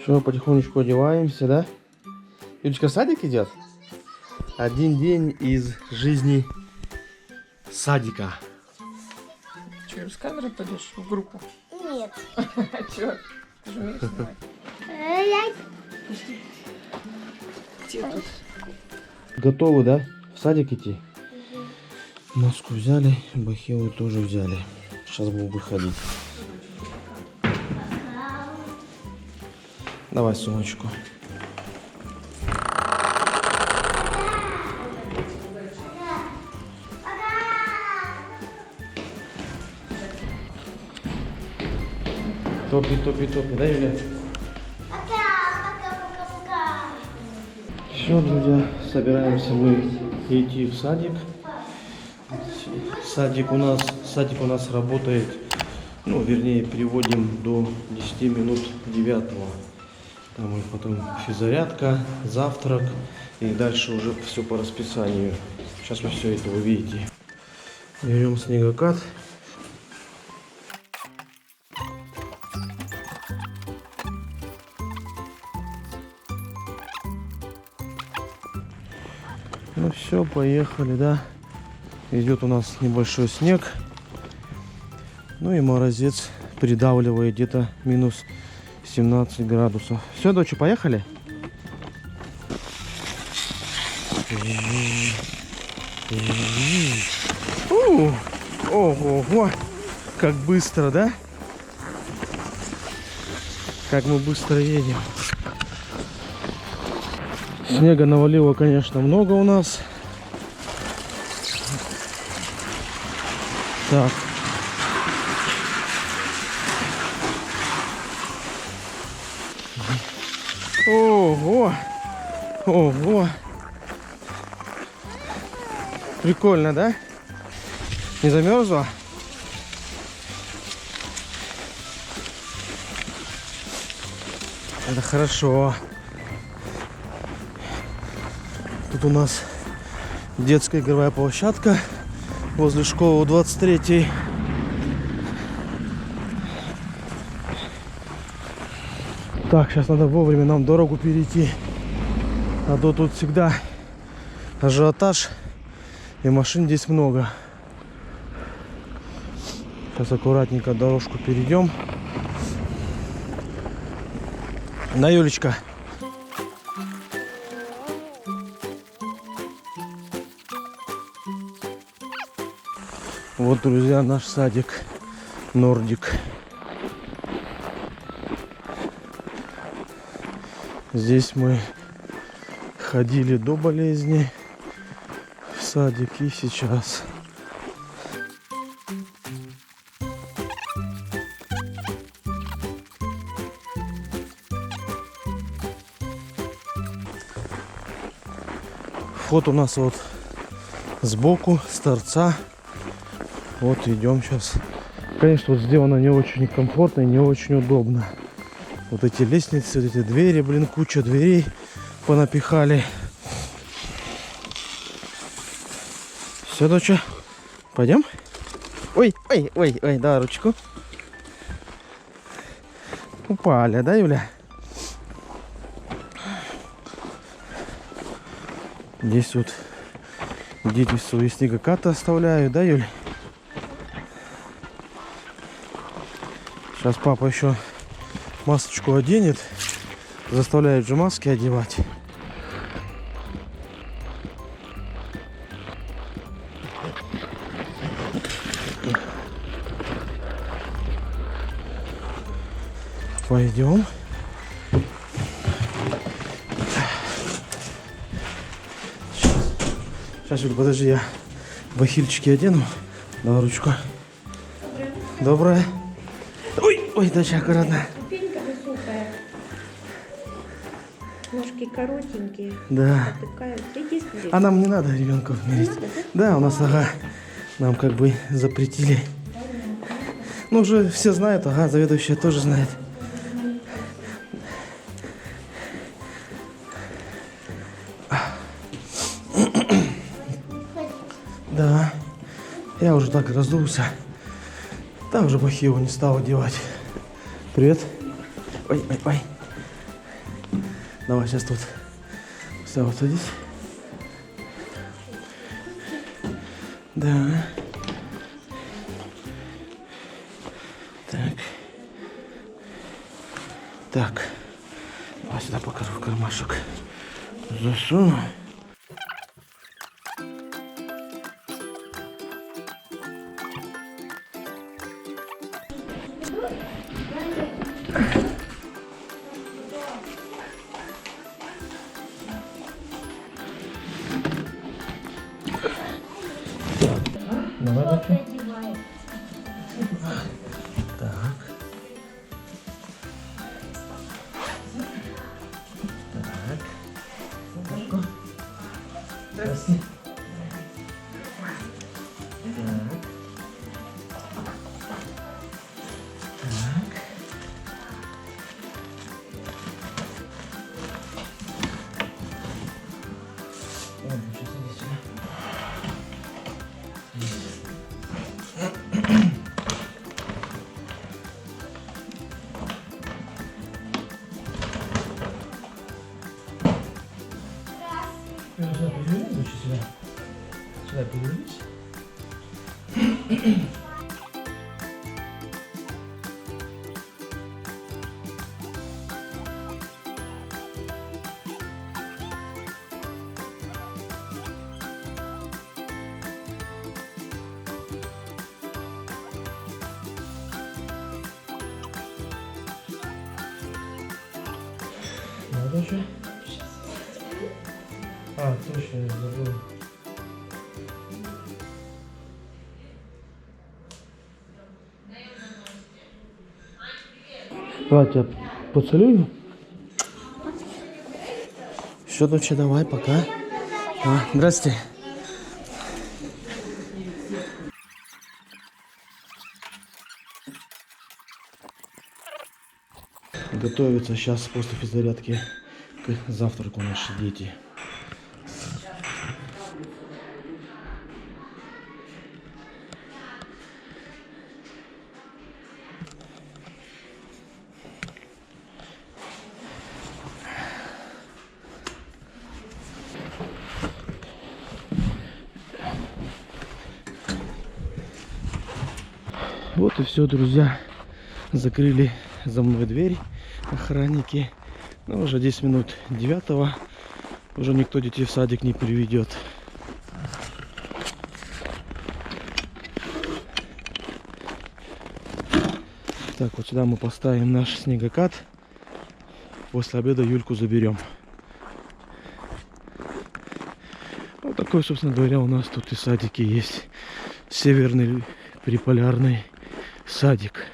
Все, потихонечку одеваемся, да? Юлечка в садик идет? Один день из жизни садика. Че, с камерой пойдешь в группу? Нет. Че? Ты же умеешь снимать. Где тут? Готовы, да? В садик идти? Маску взяли, бахилы тоже взяли. Сейчас будем выходить. Давай сумочку. Топи, топи, топи, да, Юля? Все, друзья, собираемся мы идти в садик. Садик у нас работает, ну, вернее, переводим до 10 минут 9. Там и потом физзарядка, завтрак и дальше уже все по расписанию. Сейчас вы все это увидите. Берем снегокат. Ну все, поехали, да. Идет у нас небольшой снег. Ну и морозец придавливает где-то минус 17 градусов. Все, доча, поехали? Ого, как быстро, да? Как мы быстро едем. Снега навалило, конечно, много у нас. Так. Ого! Ого! Прикольно, да? Не замерзла? Это хорошо. Тут у нас детская игровая площадка возле школы 23-й. Так, сейчас надо вовремя нам дорогу перейти. А то тут всегда ажиотаж и машин здесь много. Сейчас аккуратненько дорожку перейдем. На, Юлечка. Вот, друзья, наш садик Нордик. Здесь мы ходили до болезни в садик и сейчас. Вход у нас вот сбоку, с торца. Вот идем сейчас. Конечно, вот сделано не очень комфортно и не очень удобно. Вот эти лестницы, вот эти двери, блин, куча дверей понапихали. Все, доча, пойдем? Ой, да, ручку. Упали, да, Юля? Здесь вот дети свои снегокаты оставляют, да, Юль? Сейчас папа еще масочку оденет. Заставляют же маски одевать. Пойдем. Сейчас, Юль, подожди, я бахильчики одену. Давай ручку. Доброе. Ой, доча, аккуратно. Ступенька высокая. Ножки коротенькие. Да. Потыкают. Иди смотри. А нам не надо ребенков мерить. Да, у нас, ага, нам как бы запретили. Ну, уже все знают, ага, заведующая тоже знает. Да, я уже так раздулся. Да, уже бахилу не стал одевать. Привет. Ой. Давай, сейчас тут. Все, вот садись. Да. Так. Так. Давай сюда покажу в кармашек. Засуну. Давай, доча. Так. Так. Ну-ка. Здрасте. Так. Так. Ой, сейчас иди сюда. Сюда перевернись, лучше сюда. Сюда перевернись. Да, дальше. А, точно, я забыл. Давай тебя поцелую. Все, доча, давай, пока. Здрасте. Готовятся сейчас после физзарядки к завтраку наши дети. Вот и все, друзья. Закрыли за мной дверь охранники. Но уже 10 минут 9. Уже никто детей в садик не приведет. Так, вот сюда мы поставим наш снегокат. После обеда Юльку заберем. Вот такой, собственно говоря, у нас тут и садики есть. Северный приполярный садик.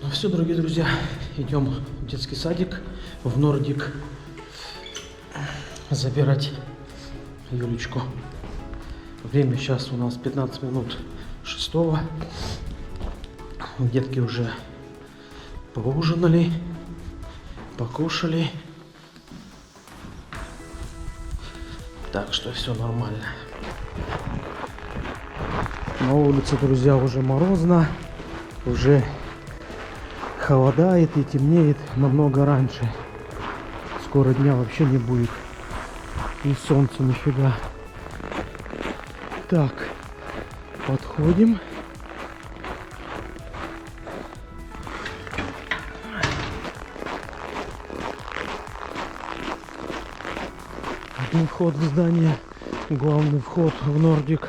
Ну все, дорогие друзья, идем в детский садик, в Нордик, забирать Юлечку. Время сейчас у нас 15 минут 6. Детки уже поужинали, покушали. Так что все нормально. На улице, друзья, уже морозно, уже холодает и темнеет намного раньше. Скоро дня вообще не будет. И солнца нифига. Так, подходим. Один вход в здание, главный вход в Нордик.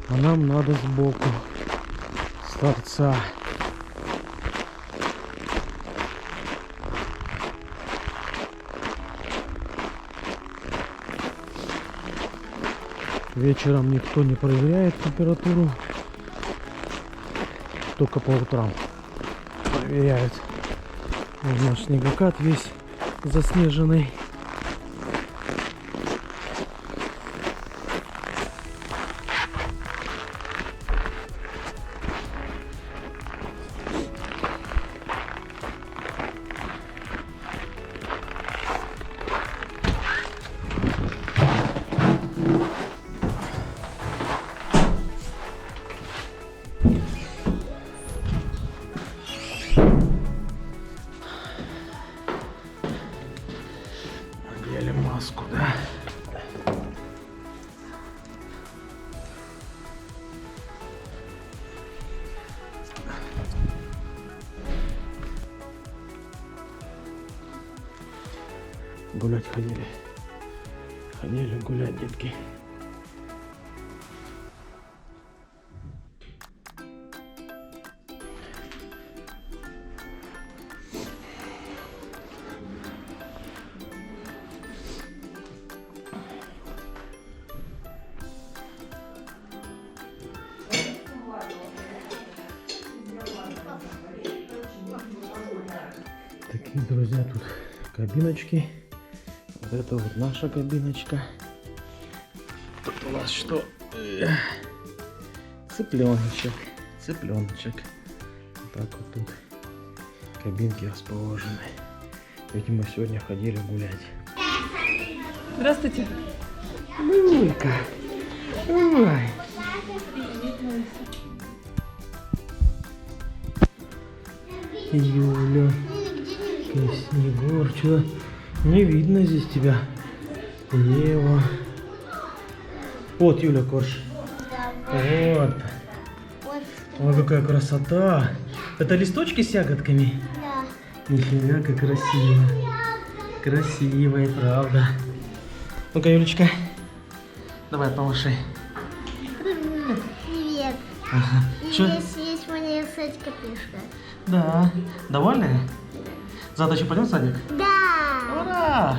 А нам надо сбоку, с торца. Вечером никто не проверяет температуру, только по утрам проверяют. Вот наш снегокат весь заснеженный. Гулять ходили. Ходили гулять, детки. Такие, друзья, тут кабиночки. Вот это вот наша кабиночка. Тут у нас что? Цыпленочек. Цыпленочек. Вот так вот тут кабинки расположены. Видимо, сегодня ходили гулять. Здравствуйте. Люлька. Ой. Юля. Снегур, что? Не видно здесь тебя. Ева. Вот Юля Корж. Вот. Ой, какая красота. Это листочки с ягодками? Да. Нифига, как красиво. Красиво и правда. Ну-ка, Юлечка. Давай, помаши. Привет. Ага. И Чё? здесь есть моя копишка. Да. Довольная? Завтра еще пойдем в садик? Да. Ура!